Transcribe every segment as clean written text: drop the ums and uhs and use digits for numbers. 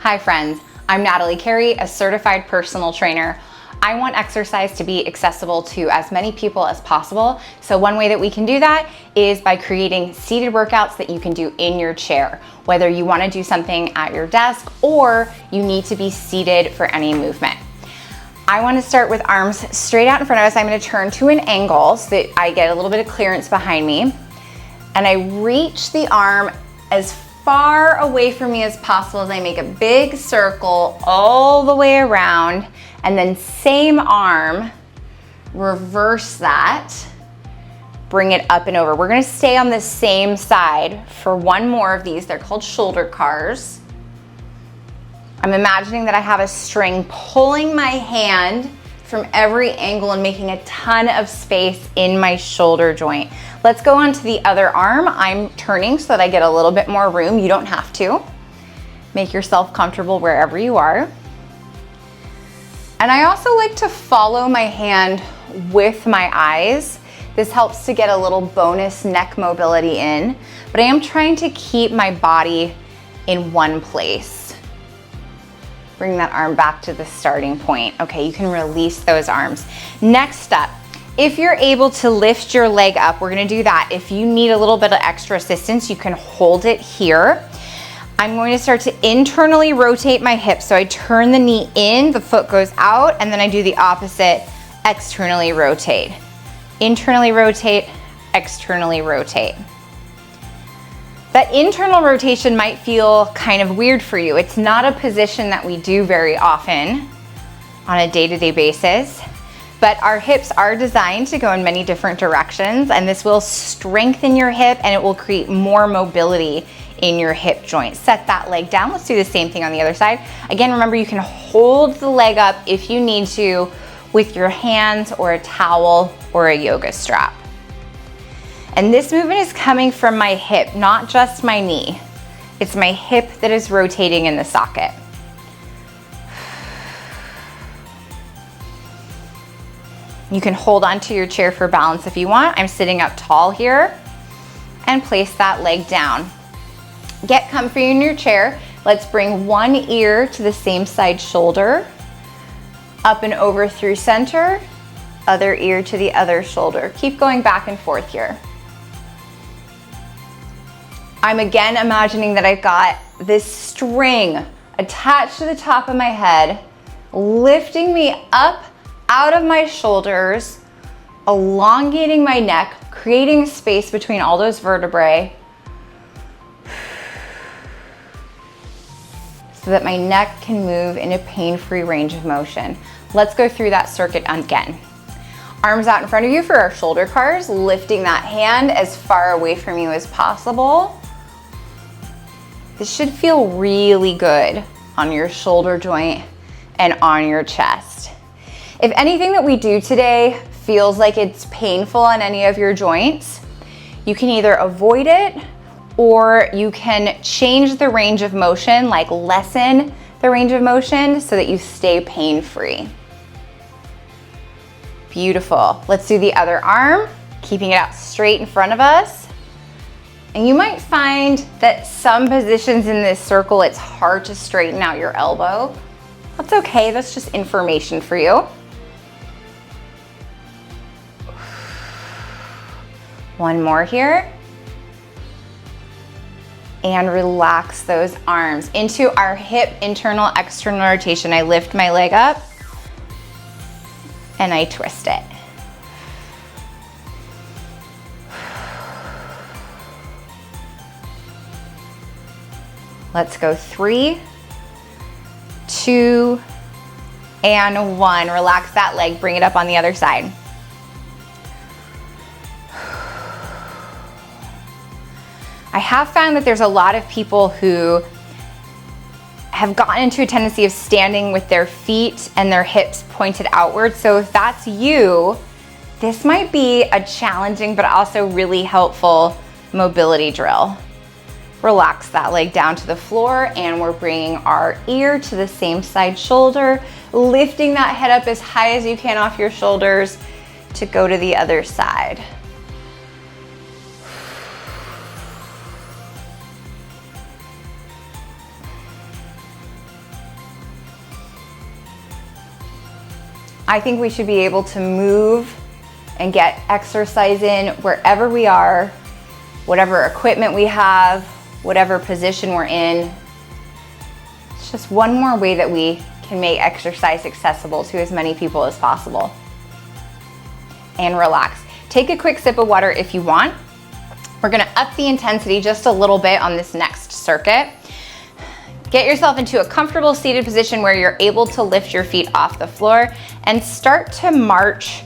Hi friends, I'm Natalie Carey, a certified personal trainer. I want exercise to be accessible to as many people as possible. So one way that we can do that is by creating seated workouts that you can do in your chair, whether you want to do something at your desk or you need to be seated for any movement. I want to start with arms straight out in front of us. I'm going to turn to an angle so that I get a little bit of clearance behind me. And I reach the arm as far away from me as possible as I make a big circle all the way around, and then same arm, reverse that, bring it up and over. We're gonna stay on the same side for one more of these. They're called shoulder cars. I'm imagining that I have a string pulling my hand from every angle and making a ton of space in my shoulder joint. Let's go on to the other arm. I'm turning so that I get a little bit more room. You don't have to. Make yourself comfortable wherever you are. And I also like to follow my hand with my eyes. This helps to get a little bonus neck mobility in, but I am trying to keep my body in one place. Bring that arm back to the starting point. Okay, you can release those arms. Next up, if you're able to lift your leg up, we're gonna do that. If you need a little bit of extra assistance, you can hold it here. I'm going to start to internally rotate my hips. So I turn the knee in, the foot goes out, and then I do the opposite, externally rotate. Internally rotate, externally rotate. That internal rotation might feel kind of weird for you. It's not a position that we do very often on a day-to-day basis, but our hips are designed to go in many different directions, and this will strengthen your hip and it will create more mobility in your hip joint. Set that leg down. Let's do the same thing on the other side. Again, remember you can hold the leg up if you need to with your hands or a towel or a yoga strap. And this movement is coming from my hip, not just my knee. It's my hip that is rotating in the socket. You can hold onto your chair for balance if you want. I'm sitting up tall here, and place that leg down. Get comfy in your chair. Let's bring one ear to the same side shoulder, up and over through center, other ear to the other shoulder. Keep going back and forth here. I'm again imagining that I've got this string attached to the top of my head, lifting me up out of my shoulders, elongating my neck, creating space between all those vertebrae so that my neck can move in a pain-free range of motion. Let's go through that circuit again. Arms out in front of you for our shoulder cars, lifting that hand as far away from you as possible. This should feel really good on your shoulder joint and on your chest. If anything that we do today feels like it's painful on any of your joints, you can either avoid it or you can change the range of motion, like lessen the range of motion so that you stay pain-free. Beautiful. Let's do the other arm, keeping it out straight in front of us. And you might find that some positions in this circle, it's hard to straighten out your elbow. That's okay, that's just information for you. One more here. And relax those arms into our hip internal external rotation. I lift my leg up and I twist it. Let's go 3, 2, and 1. Relax that leg, bring it up on the other side. I have found that there's a lot of people who have gotten into a tendency of standing with their feet and their hips pointed outward. So if that's you, this might be a challenging but also really helpful mobility drill. Relax that leg down to the floor, and we're bringing our ear to the same side shoulder, lifting that head up as high as you can off your shoulders to go to the other side. I think we should be able to move and get exercise in wherever we are, whatever equipment we have, whatever position we're in. It's just one more way that we can make exercise accessible to as many people as possible. And relax. Take a quick sip of water if you want. We're gonna up the intensity just a little bit on this next circuit. Get yourself into a comfortable seated position where you're able to lift your feet off the floor and start to march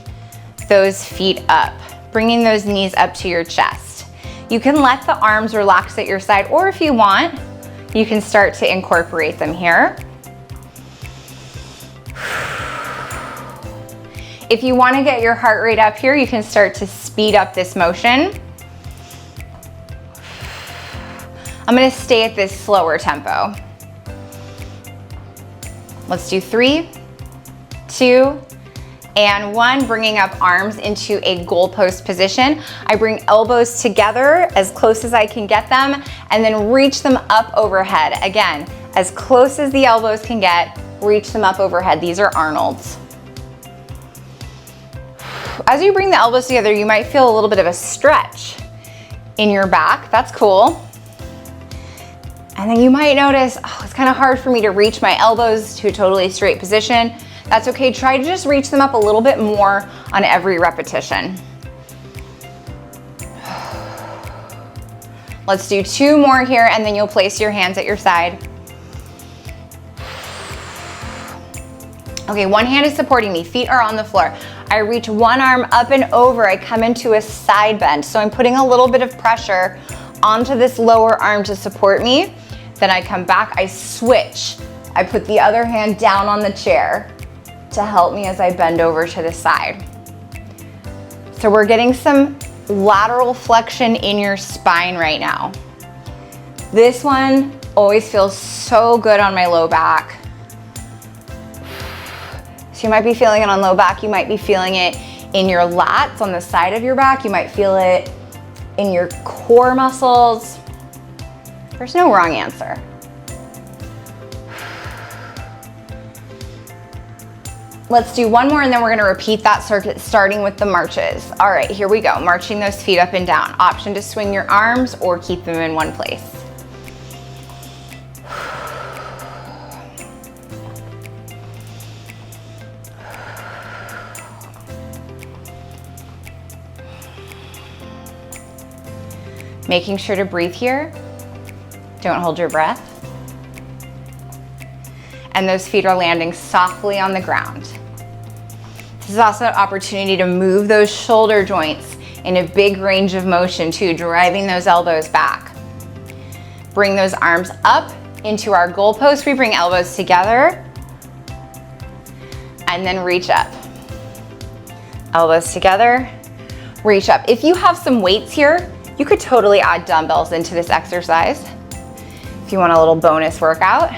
those feet up, bringing those knees up to your chest. You can let the arms relax at your side, or if you want, you can start to incorporate them here. If you want to get your heart rate up here, you can start to speed up this motion. I'm going to stay at this slower tempo. Let's do 3, 2, and 1, bringing up arms into a goalpost position. I bring elbows together as close as I can get them, and then reach them up overhead. Again, as close as the elbows can get, reach them up overhead. These are Arnold's. As you bring the elbows together, you might feel a little bit of a stretch in your back. That's cool. And then you might notice, oh, it's kind of hard for me to reach my elbows to a totally straight position. That's okay. Try to just reach them up a little bit more on every repetition. Let's do 2 more here, and then you'll place your hands at your side. Okay, one hand is supporting me, feet are on the floor. I reach one arm up and over, I come into a side bend. So I'm putting a little bit of pressure onto this lower arm to support me. Then I come back, I switch. I put the other hand down on the chair to help me as I bend over to the side. So we're getting some lateral flexion in your spine right now. This one always feels so good on my low back. So you might be feeling it on low back, you might be feeling it in your lats on the side of your back, you might feel it in your core muscles. There's no wrong answer. Let's do one more and then we're gonna repeat that circuit starting with the marches. All right, here we go, marching those feet up and down. Option to swing your arms or keep them in one place. Making sure to breathe here. Don't hold your breath. And those feet are landing softly on the ground. This is also an opportunity to move those shoulder joints in a big range of motion too, driving those elbows back. Bring those arms up into our goalpost. We bring elbows together and then reach up. Elbows together, reach up. If you have some weights here, you could totally add dumbbells into this exercise if you want a little bonus workout.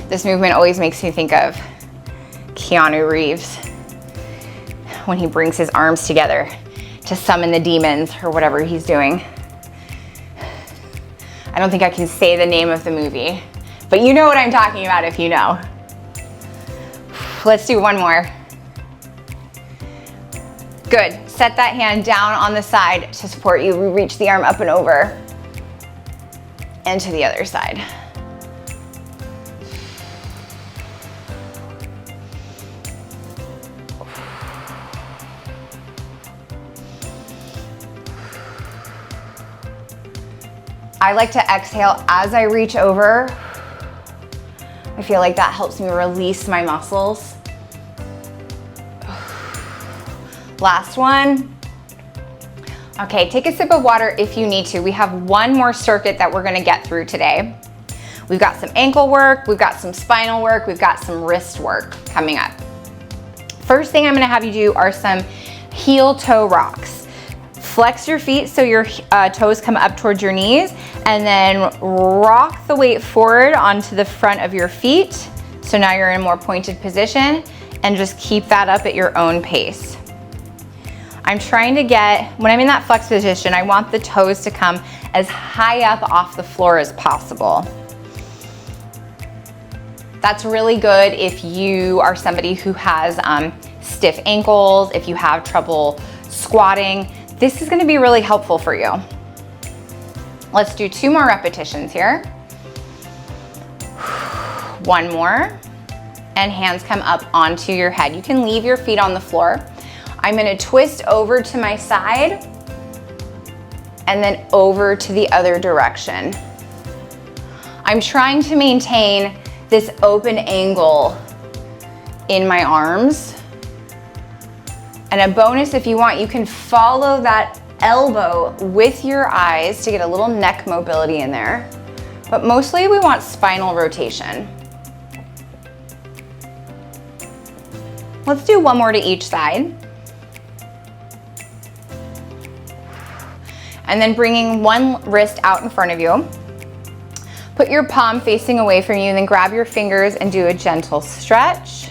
This movement always makes me think of Keanu Reeves when he brings his arms together to summon the demons or whatever he's doing. I don't think I can say the name of the movie, but you know what I'm talking about if you know. Let's do one more. Good. Set that hand down on the side to support you. Reach the arm up and over and to the other side. I like to exhale as I reach over. I feel like that helps me release my muscles. Last one. Okay, take a sip of water if you need to. We have one more circuit that we're gonna get through today. We've got some ankle work, we've got some spinal work, we've got some wrist work coming up. First thing I'm gonna have you do are some heel toe rocks. Flex your feet so your toes come up towards your knees, and then rock the weight forward onto the front of your feet. So now you're in a more pointed position, and just keep that up at your own pace. I'm trying to get, when I'm in that flex position, I want the toes to come as high up off the floor as possible. That's really good if you are somebody who has stiff ankles, if you have trouble squatting. This is gonna be really helpful for you. Let's do 2 more repetitions here. One more, and hands come up onto your head. You can leave your feet on the floor. I'm gonna twist over to my side and then over to the other direction. I'm trying to maintain this open angle in my arms. And a bonus, if you want, you can follow that elbow with your eyes to get a little neck mobility in there. But mostly we want spinal rotation. Let's do 1 more to each side. And then bringing one wrist out in front of you. Put your palm facing away from you, and then grab your fingers and do a gentle stretch.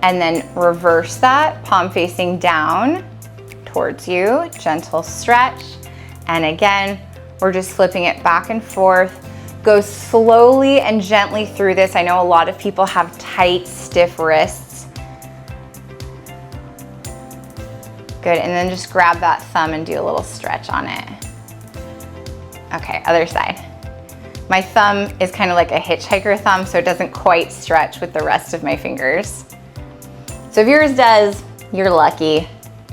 And then reverse that, palm facing down towards you, gentle stretch. And again, we're just flipping it back and forth. Go slowly and gently through this. I know a lot of people have tight, stiff wrists. Good, and then just grab that thumb and do a little stretch on it. Okay, other side. My thumb is kind of like a hitchhiker thumb, so it doesn't quite stretch with the rest of my fingers. So if yours does, you're lucky.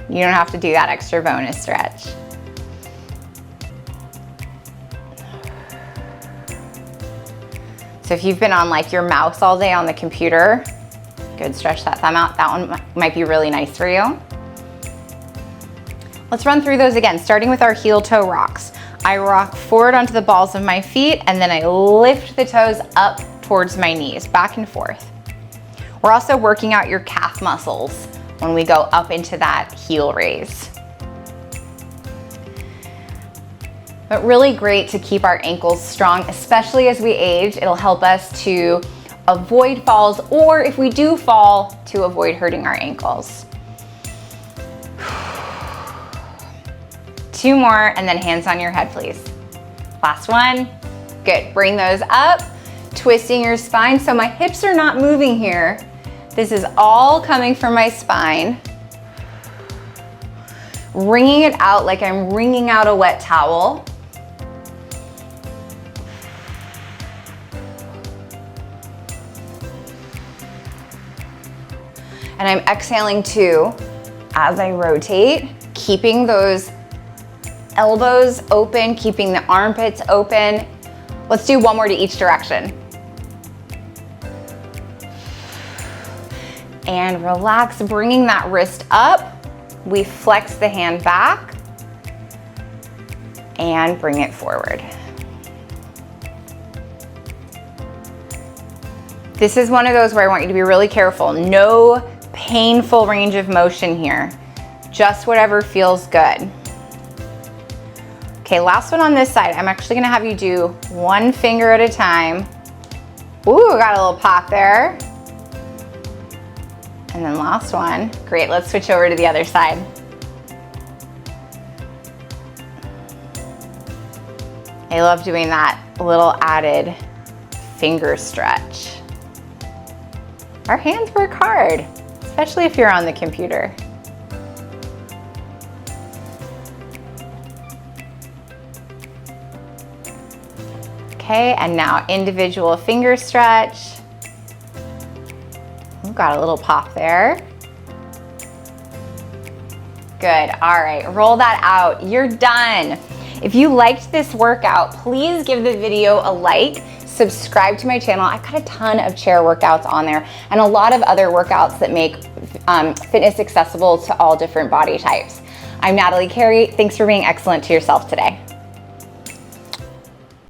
You don't have to do that extra bonus stretch. So if you've been on like your mouse all day on the computer, good, stretch that thumb out. That one might be really nice for you. Let's run through those again, starting with our heel toe rocks. I rock forward onto the balls of my feet, and then I lift the toes up towards my knees, back and forth. We're also working out your calf muscles when we go up into that heel raise. But really great to keep our ankles strong, especially as we age. It'll help us to avoid falls, or if we do fall, to avoid hurting our ankles. 2 more, and then hands on your head, please. Last one. Good, bring those up, twisting your spine. So my hips are not moving here. This is all coming from my spine. Wringing it out like I'm wringing out a wet towel. And I'm exhaling too as I rotate, keeping those elbows open, keeping the armpits open. Let's do 1 more to each direction. And relax, bringing that wrist up. We flex the hand back and bring it forward. This is one of those where I want you to be really careful. No painful range of motion here. Just whatever feels good. Okay, last one on this side. I'm actually gonna have you do 1 finger at a time. Ooh, got a little pop there. And then last one. Great, let's switch over to the other side. I love doing that little added finger stretch. Our hands work hard, especially if you're on the computer. Okay, and now individual finger stretch. We've got a little pop there. Good, all right, roll that out, you're done. If you liked this workout, please give the video a like, subscribe to my channel. I've got a ton of chair workouts on there and a lot of other workouts that make fitness accessible to all different body types. I'm Natalie Carey, thanks for being excellent to yourself today.